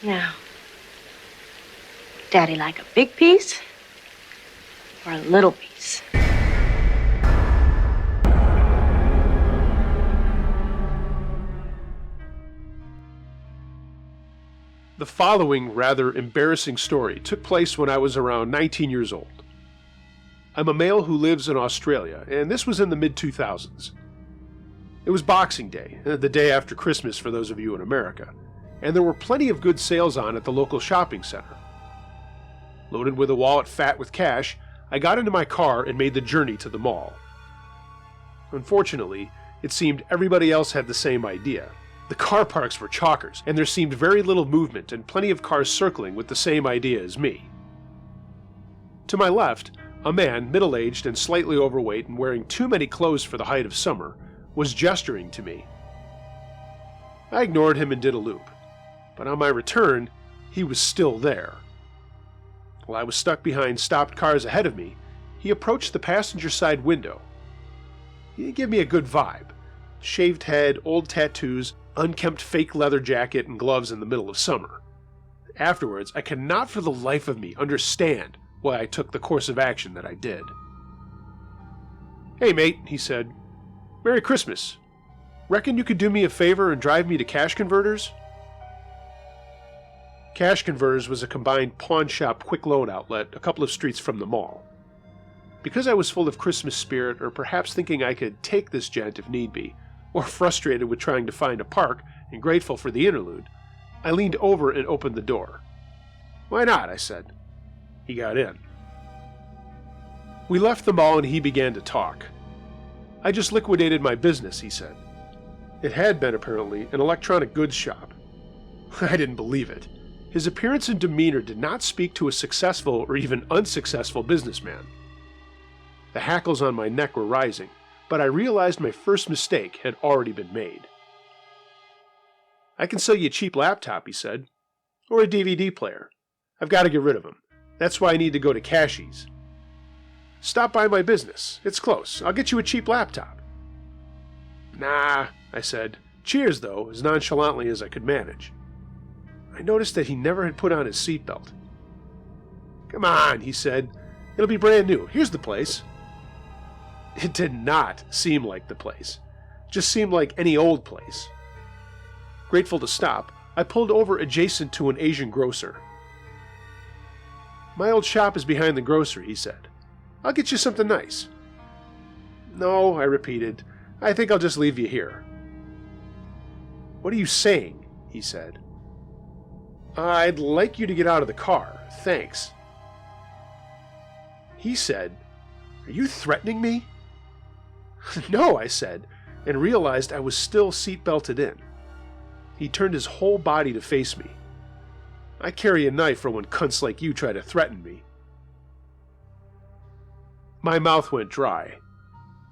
Now, Daddy like a big piece or a little piece? The following rather embarrassing story took place when I was around 19 years old. I'm a male who lives in Australia, and this was in the mid-2000s. It was Boxing Day, the day after Christmas for those of you in America, and there were plenty of good sales on at the local shopping center. Loaded with a wallet fat with cash, I got into my car and made the journey to the mall. Unfortunately, it seemed everybody else had the same idea. The car parks were chockers, and there seemed very little movement and plenty of cars circling with the same idea as me. To my left, a man, middle-aged and slightly overweight and wearing too many clothes for the height of summer, was gesturing to me. I ignored him and did a loop, but on my return, he was still there. While I was stuck behind stopped cars ahead of me, he approached the passenger side window. He didn't give me a good vibe. Shaved head, old tattoos, unkempt fake leather jacket, and gloves in the middle of summer. Afterwards, I cannot for the life of me understand why I took the course of action that I did. "Hey mate," he said. "Merry Christmas. Reckon you could do me a favor and drive me to Cash Converters?" Cash Converters was a combined pawn shop quick loan outlet a couple of streets from the mall. Because I was full of Christmas spirit, or perhaps thinking I could take this gent if need be, or frustrated with trying to find a park and grateful for the interlude, I leaned over and opened the door. "Why not?" I said. He got in. We left the mall and he began to talk. "I just liquidated my business," he said. It had been, apparently, an electronic goods shop. I didn't believe it. His appearance and demeanor did not speak to a successful or even unsuccessful businessman. The hackles on my neck were rising, but I realized my first mistake had already been made. "I can sell you a cheap laptop," he said, "or a DVD player. I've got to get rid of them. That's why I need to go to Cashies. Stop by my business. It's close. I'll get you a cheap laptop." "Nah," I said. "Cheers," though, as nonchalantly as I could manage. I noticed that he never had put on his seatbelt. "Come on," he said. "It'll be brand new. Here's the place." It did not seem like the place. It just seemed like any old place. Grateful to stop, I pulled over adjacent to an Asian grocer. "My old shop is behind the grocery," he said. "I'll get you something nice." "No," I repeated. "I think I'll just leave you here." "What are you saying?" he said. "I'd like you to get out of the car. Thanks." He said, "Are you threatening me?" "No," I said, and realized I was still seatbelted in. He turned his whole body to face me. "I carry a knife for when cunts like you try to threaten me." My mouth went dry.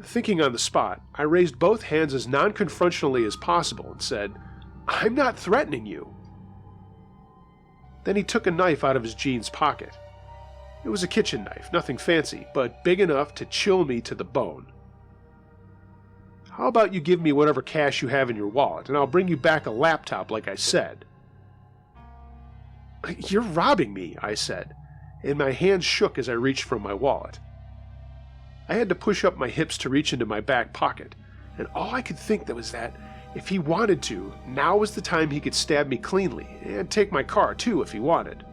Thinking on the spot, I raised both hands as non-confrontationally as possible and said, "I'm not threatening you." Then he took a knife out of his jeans pocket. It was a kitchen knife, nothing fancy, but big enough to chill me to the bone. "How about you give me whatever cash you have in your wallet, and I'll bring you back a laptop like I said." "You're robbing me," I said, and my hands shook as I reached for my wallet. I had to push up my hips to reach into my back pocket, and all I could think was that, if he wanted to, now was the time he could stab me cleanly, and take my car too if he wanted.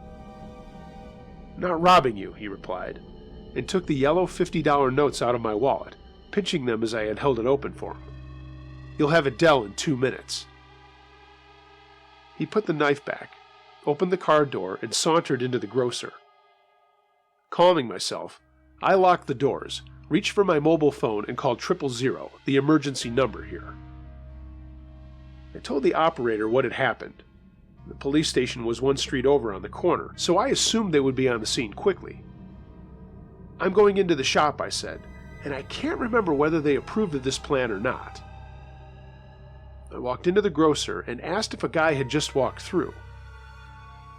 "Not robbing you," he replied, and took the yellow $50 notes out of my wallet, pinching them as I had held it open for him. "You'll have a Dell in 2 minutes." He put the knife back, opened the car door, and sauntered into the grocer. Calming myself, I locked the doors, reached for my mobile phone, and called 000, the emergency number here. I told the operator what had happened. The police station was one street over on the corner, so I assumed they would be on the scene quickly. "I'm going into the shop," I said, and I can't remember whether they approved of this plan or not. I walked into the grocer and asked if a guy had just walked through.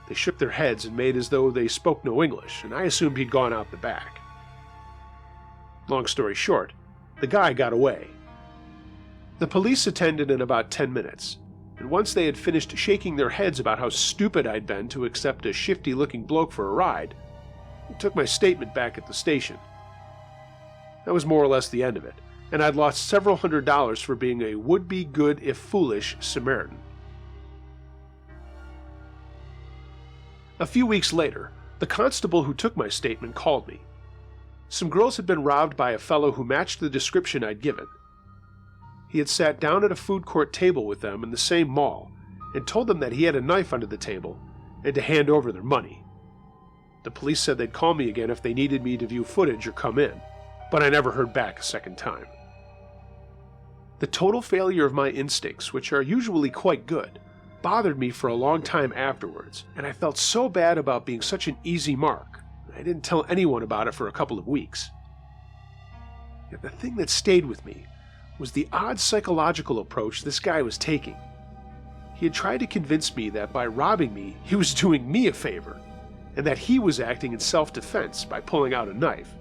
They shook their heads and made as though they spoke no English, and I assumed he'd gone out the back. Long story short, the guy got away. The police attended in about 10 minutes, and once they had finished shaking their heads about how stupid I'd been to accept a shifty-looking bloke for a ride, I took my statement back at the station. That was more or less the end of it, and I'd lost several $100s for being a would-be good if foolish Samaritan. A few weeks later, the constable who took my statement called me. Some girls had been robbed by a fellow who matched the description I'd given. He had sat down at a food court table with them in the same mall and told them that he had a knife under the table and to hand over their money. The police said they'd call me again if they needed me to view footage or come in, but I never heard back a second time. The total failure of my instincts, which are usually quite good, bothered me for a long time afterwards, and I felt so bad about being such an easy mark, I didn't tell anyone about it for a couple of weeks. Yet the thing that stayed with me was the odd psychological approach this guy was taking. He had tried to convince me that by robbing me, he was doing me a favor, and that he was acting in self-defense by pulling out a knife.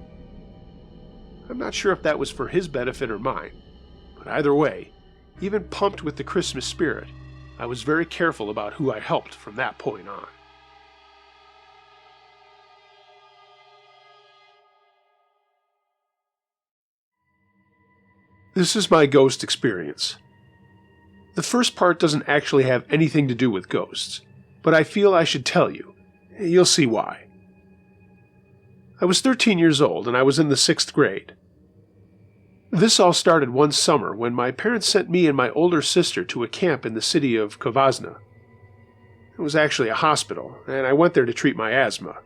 I'm not sure if that was for his benefit or mine, but either way, even pumped with the Christmas spirit, I was very careful about who I helped from that point on. This is my ghost experience. The first part doesn't actually have anything to do with ghosts, but I feel I should tell you. You'll see why. I was 13 years old and I was in the 6th grade. This all started one summer when my parents sent me and my older sister to a camp in the city of Kovazna. It was actually a hospital, and I went there to treat my asthma.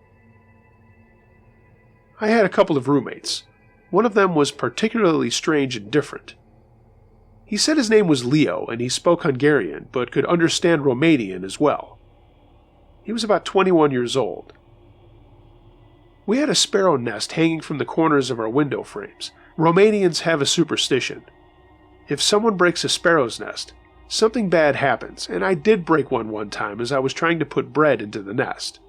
I had a couple of roommates. One of them was particularly strange and different. He said his name was Leo and he spoke Hungarian, but could understand Romanian as well. He was about 21 years old. We had a sparrow nest hanging from the corners of our window frames. Romanians have a superstition. If someone breaks a sparrow's nest, something bad happens, and I did break one time as I was trying to put bread into the nest.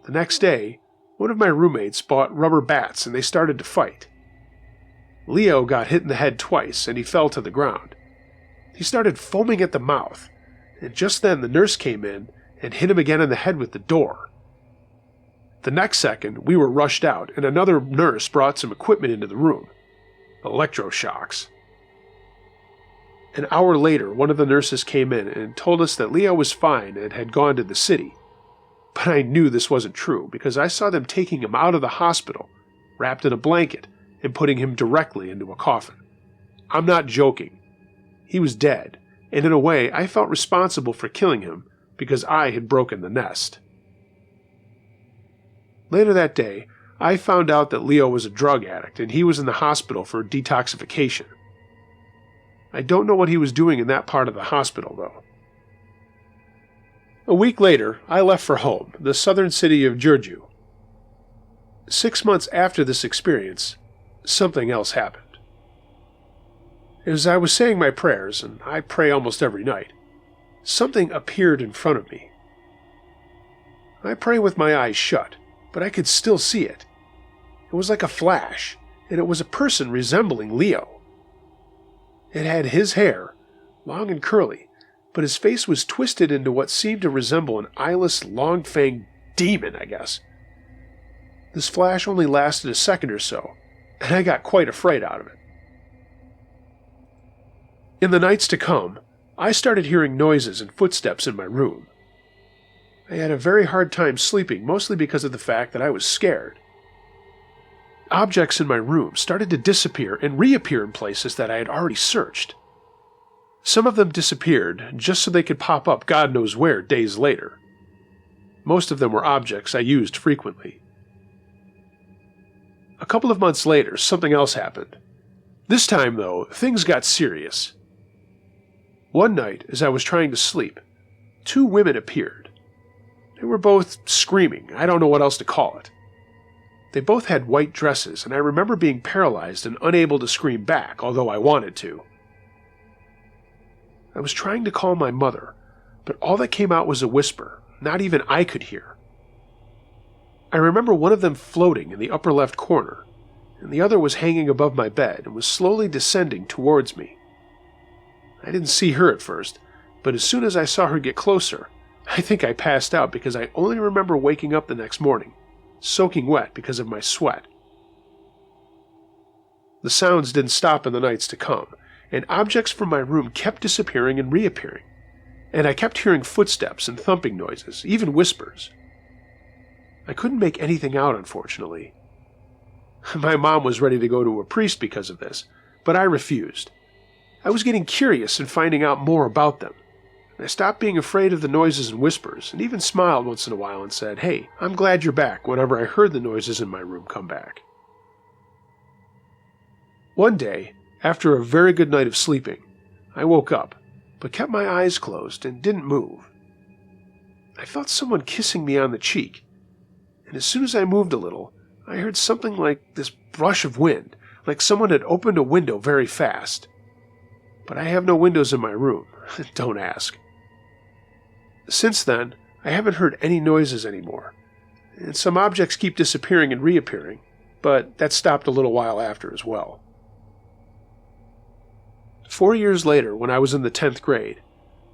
The next day, one of my roommates bought rubber bats and they started to fight. Leo got hit in the head twice and he fell to the ground. He started foaming at the mouth, and just then the nurse came in and hit him again in the head with the door. The next second, we were rushed out and another nurse brought some equipment into the room. Electroshocks. An hour later, one of the nurses came in and told us that Leo was fine and had gone to the city. But I knew this wasn't true because I saw them taking him out of the hospital, wrapped in a blanket, and putting him directly into a coffin. I'm not joking. He was dead, and in a way I felt responsible for killing him because I had broken the nest. Later that day, I found out that Leo was a drug addict and he was in the hospital for detoxification. I don't know what he was doing in that part of the hospital, though. A week later, I left for home, the southern city of Giurgiu. 6 months after this experience, something else happened. As I was saying my prayers, and I pray almost every night, something appeared in front of me. I pray with my eyes shut, but I could still see it. It was like a flash, and it was a person resembling Leo. It had his hair, long and curly, but his face was twisted into what seemed to resemble an eyeless, long-fanged demon, I guess. This flash only lasted a second or so, and I got quite afraid out of it. In the nights to come, I started hearing noises and footsteps in my room. I had a very hard time sleeping, mostly because of the fact that I was scared. Objects in my room started to disappear and reappear in places that I had already searched. Some of them disappeared just so they could pop up God knows where days later. Most of them were objects I used frequently. A couple of months later, something else happened. This time, though, things got serious. One night, as I was trying to sleep, 2 women appeared. They were both screaming. I don't know what else to call it. They both had white dresses, and I remember being paralyzed and unable to scream back, although I wanted to. I was trying to call my mother, but all that came out was a whisper. Not even I could hear. I remember one of them floating in the upper left corner, and the other was hanging above my bed and was slowly descending towards me. I didn't see her at first, but as soon as I saw her get closer, I think I passed out because I only remember waking up the next morning, soaking wet because of my sweat. The sounds didn't stop in the nights to come, and objects from my room kept disappearing and reappearing, and I kept hearing footsteps and thumping noises, even whispers. I couldn't make anything out, unfortunately. My mom was ready to go to a priest because of this, but I refused. I was getting curious and finding out more about them. I stopped being afraid of the noises and whispers, and even smiled once in a while and said, "Hey, I'm glad you're back," whenever I heard the noises in my room come back. One day, after a very good night of sleeping, I woke up, but kept my eyes closed and didn't move. I felt someone kissing me on the cheek, and as soon as I moved a little, I heard something like this brush of wind, like someone had opened a window very fast. But I have no windows in my room, don't ask. Since then, I haven't heard any noises anymore, and some objects keep disappearing and reappearing, but that stopped a little while after as well. 4 years later, when I was in the 10th grade,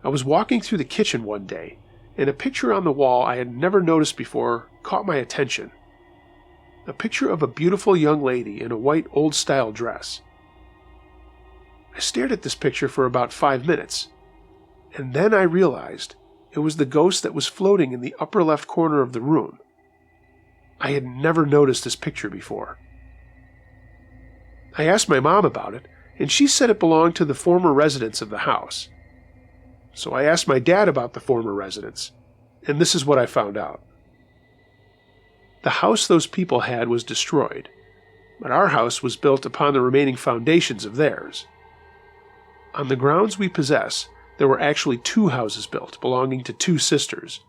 I was walking through the kitchen one day, and a picture on the wall I had never noticed before caught my attention. A picture of a beautiful young lady in a white old-style dress. I stared at this picture for about 5 minutes, and then I realized it was the ghost that was floating in the upper left corner of the room. I had never noticed this picture before. I asked my mom about it, and she said it belonged to the former residents of the house. So I asked my dad about the former residents, and this is what I found out. The house those people had was destroyed, but our house was built upon the remaining foundations of theirs. On the grounds we possess, there were actually 2 houses built belonging to 2 sisters.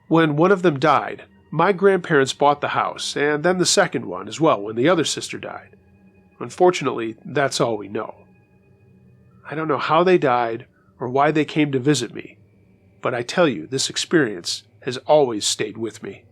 When one of them died, my grandparents bought the house, and then the second one as well when the other sister died. Unfortunately, that's all we know. I don't know how they died or why they came to visit me, but I tell you, this experience has always stayed with me.